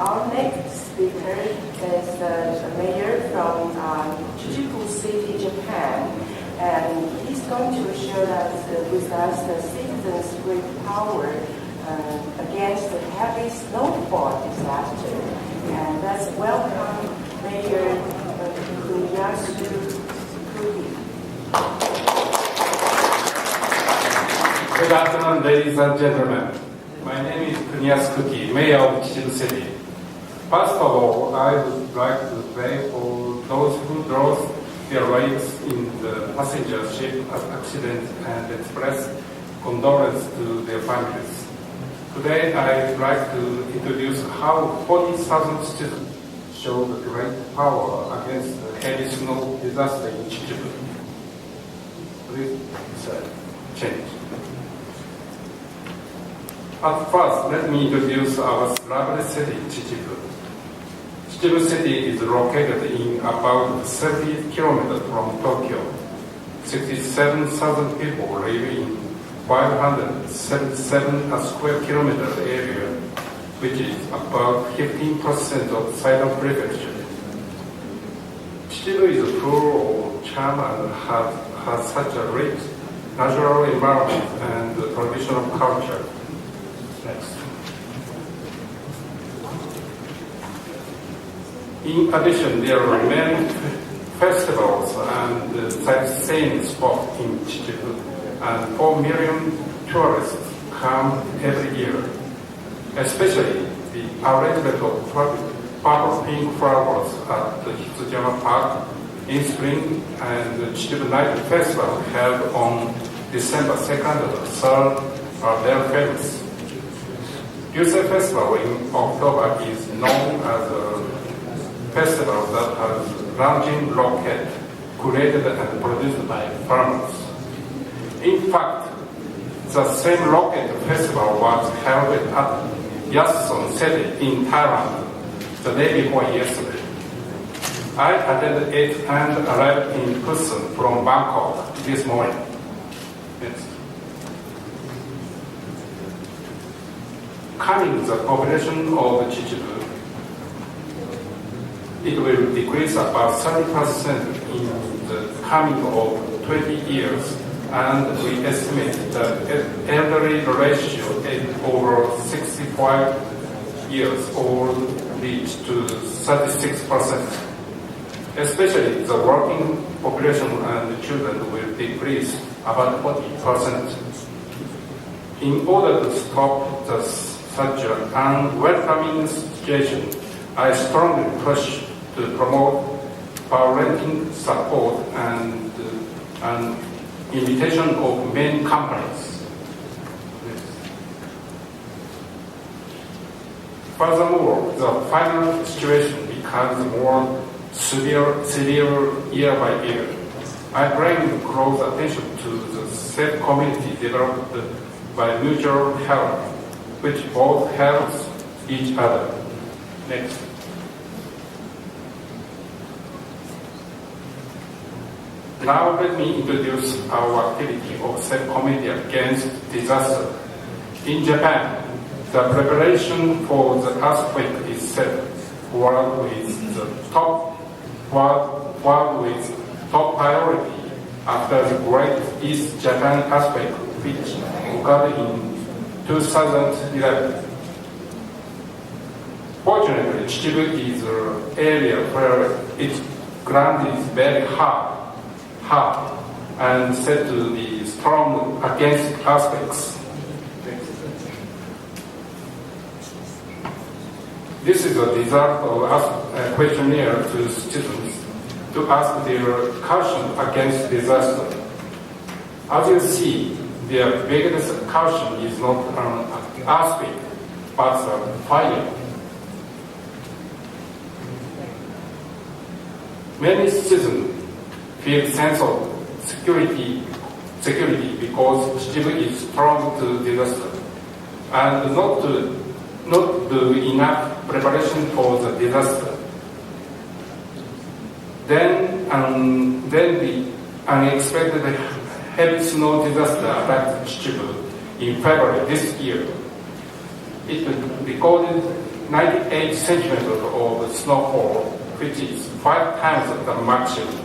our next speaker is the mayor from Chichibu City, Japan. And he's going to share with us the citizens' great power against the heavy snowfall disaster. And let's welcome Mayor Kuki. Good afternoon, ladies and gentlemen. My name is Kuki, Mayor of Chichibu City. First of all, I would like to pray for those who lost their lives in the passenger ship accident and express condolence to their families. Today, I'd like to introduce how 40,000 students show the great power against the heavy snow disaster in Chichibu. Please, change. At first, let me introduce our lovely city, Chichibu. Chichibu City is located in about 70 kilometers from Tokyo. 67,000 people live in 577 square kilometer area, which is about 15% of Saitama Prefecture. Chichibu is full of charm and has such a rich natural environment and traditional culture. Next. In addition, there are many festivals and sightseeing spots in Chichibu, and 4 million tourists come every year. Especially the arrangement of purple pink flowers at the Hitsujama Park in spring and the Chichibu Night Festival held on December 2nd and 3rd are very famous. Busan Festival in October is known as a festival that has launching rocket created and produced by farmers. In fact, the same rocket festival was held at Yasun City in Thailand the day before yesterday. I attended it and arrived in Busan from Bangkok this morning. Next. Coming the population of Chichibu, it will decrease about 30% in the coming of 20 years, and we estimate that elderly ratio at over 65 years old reach to 36%. Especially the working population and the children will decrease about 40%. In order to stop such an unwelcoming situation, I strongly push to promote parenting support and invitation of many companies. Furthermore, the final situation becomes more severe year by year. I bring close attention to the safe community developed by mutual help, which both helps each other. Next. Now let me introduce our activity of safe community against disaster. In Japan, the preparation for the earthquake is set forward with top priority after the Great East Japan earthquake, which occurred in 2011. Fortunately, Chichibu is an area where its ground is very hard and said to be strong against earthquakes. This is a result of a questionnaire to students to ask their caution against disaster. As you see, their biggest caution is not an earthquake, but a fire. Many citizens feel sense of security because Chichibu is prone to disaster and not do enough preparation for the disaster. Then the unexpected heavy snow disaster affected Chichibu in February this year. It recorded 98 centimeters of snowfall, which is 5 times the maximum.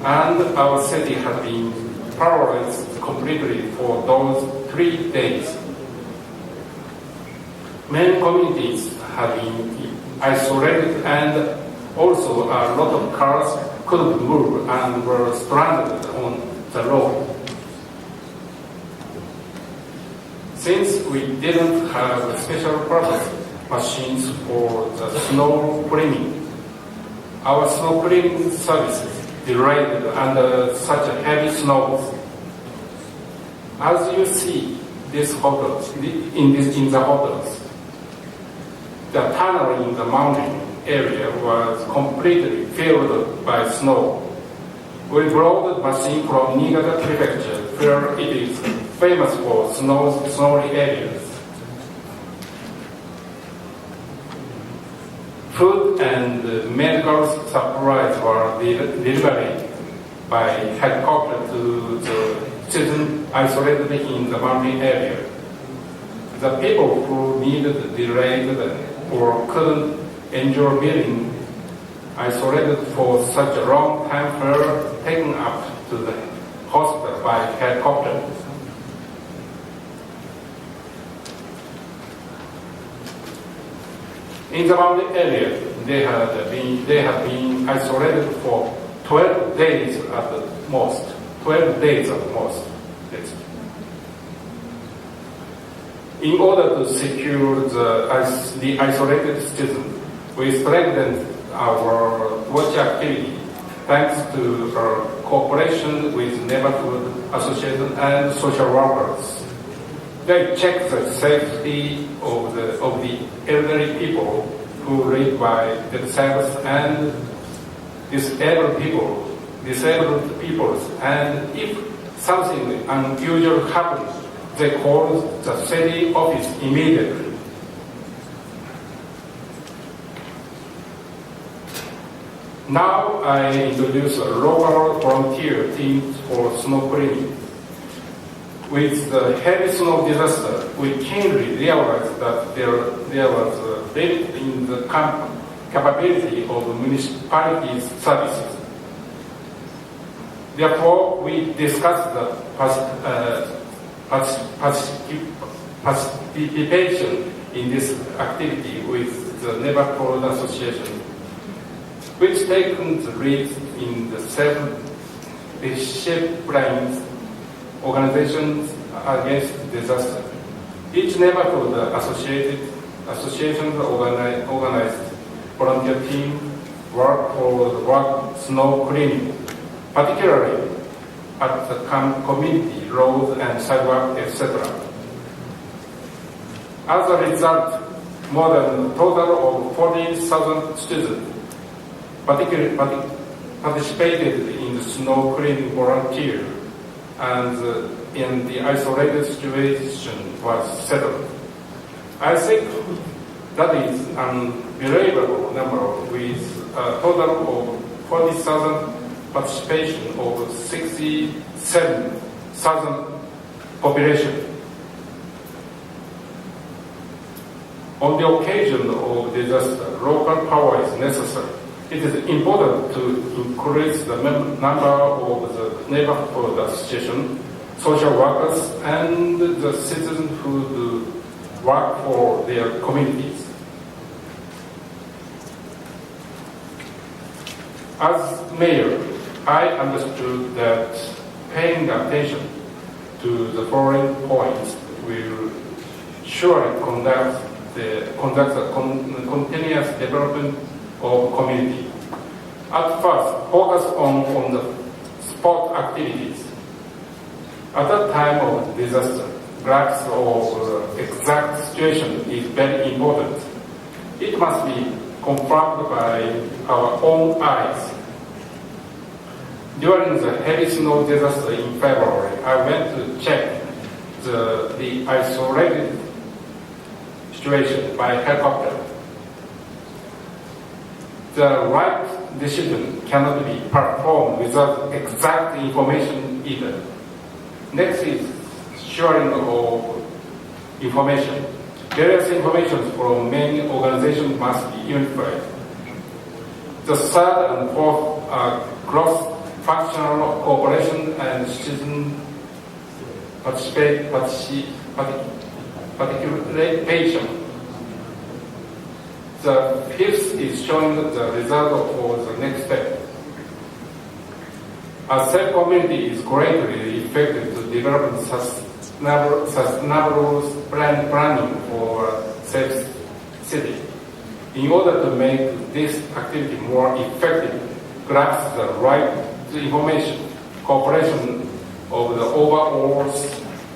And our city has been paralyzed completely for those 3 days. Many communities have been isolated, and also a lot of cars couldn't move and were stranded on the road. Since we didn't have special purpose machines for the snow cleaning, our snow cleaning services delayed under such heavy snows. As you see these hotels, in the hotels, the tunnel in the mountain area was completely filled by snow. We brought the machine from Niigata Prefecture, where it is famous for snowy areas. Food and medical supplies were delivered by helicopter to the citizens isolated in the mountain area. The people who needed delayed or couldn't endure being isolated for such a long time were taken up to the hospital by helicopter. In the mountain area, they have been isolated for 12 days at the most. 12 days at the most. Yes. In order to secure the isolated citizens, we strengthened our watch activity thanks to our cooperation with neighborhood associations and social workers. They check the safety of the elderly people who live by themselves and disabled people, and if something unusual happens, they call the city office immediately. Now I introduce a local volunteer team for snow cleaning. With the heavy snow disaster, we keenly realized that there was a limit in the capability of municipalities' services. Therefore, we discussed the participation in this activity with the neighborhood association, which taken the lead in the self-disciplined organizations against disaster. Each neighborhood association organized volunteer team work for the snow cleaning, particularly at the community roads and sidewalk, etc. As a result, more than a total of 40,000 students participated in the snow cleaning volunteer, and in the isolated situation was settled. I think that is an unbelievable number with a total of 40,000 participation of 67,000 population. On the occasion of disaster, local power is necessary. It is important to increase the number of the neighborhood association, social workers, and the citizens who do work for their communities. As mayor, I understood that paying attention to the following points will surely conduct the continuous development of community. At first, focus on the sport activities. At that time of disaster, grasp of exact situation is very important. It must be confirmed by our own eyes. During the heavy snow disaster in February, I went to check the isolated situation by helicopter. The right decision cannot be performed without exact information either. Next is sharing of information. Various information from many organizations must be unified. The third and fourth are cross-functional cooperation and citizen participation. The fifth is showing the result for the next step. A safe community is greatly effective to develop sustainable planning for a safe city. In order to make this activity more effective, grasp the right information, cooperation of the overall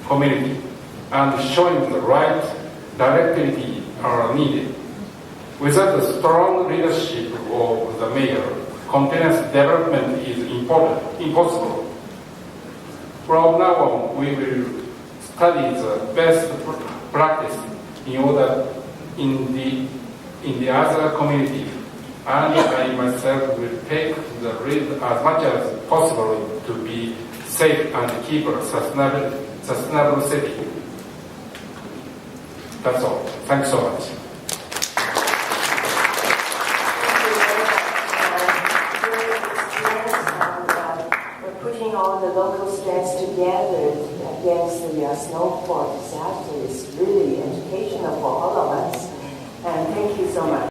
community, and showing the right directivity are needed. Without the strong leadership of the mayor, continuous development is impossible. From now on, we will study the best practice in the other communities, and I myself will take the lead as much as possible to be safe and keep a sustainable city. That's all. Thanks so much. Putting all the local strengths together against the snowfall disaster is really educational for all of us. And thank you so much.